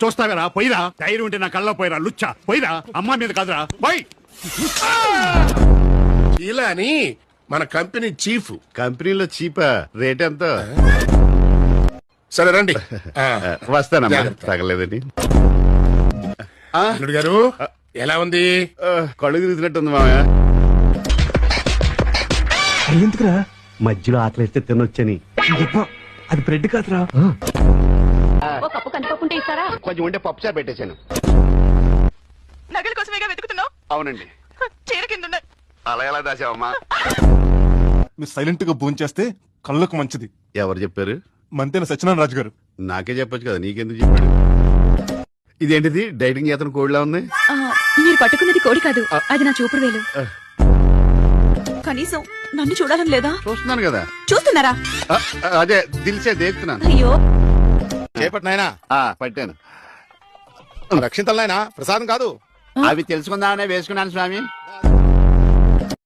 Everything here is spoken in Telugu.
చూస్తావేరా పోయిరా, ధైర్యం ఉంటే నా కళ్ళలో పోయిరా లుచ్చా, పోయిరా అమ్మ మీద కాదురా పోయి. ఇలా అని మన కంపెనీ చీఫ్. కంపెనీలో చీపా? రేట్ ఎంత? సరే రండి. వస్తానమ్మా, జాగ్రత్త. తగలేదని. అల్లుడు గారు ఎలా ఉంది? కళ్ళు తిరుగుతున్నట్టుంది మామయ్య. ఎందుకురా మధ్యలో ఆకలిస్తే తినొచ్చని. అది బ్రెడ్ కాదురా. ఓ కప్పు కందిపప్పుంటే ఇస్తారా? కొంచెం ఉంటే పప్పుచారు పెట్టేశాను. నగల కోసమేగా వెతుకుతున్నావు? అవునండి. చీర కింద అలా ఎలా దాచావమ్మా? మీరు సైలెంట్ గా భోంచేస్తే కళ్ళకు మంచిది. ఎవరు చెప్పారు? మంతేన సత్యనారాయణ రాజు గారు. నాకే చెప్పొచ్చు కదా, నీకెందుకు చెప్పాడు? ఇదేంటిది డైటింగ్ చేతను కోడిలా ఉంది? మీరు పట్టుకున్నది కోడి కాదు, అది నా చూపుడు వేలు. కనీసం నన్ను చూడాలని లేదా? చూస్తున్నాను కదా. చూస్తున్నారా? అదే దిల్సే దేకుతున్నాను. అయ్యో చేపట్నాయనా పట్టాను. రక్షింతలనాయనా, ప్రసాదం కాదు. అవి తెలుసుకుందామనే వేసుకున్నాను స్వామి.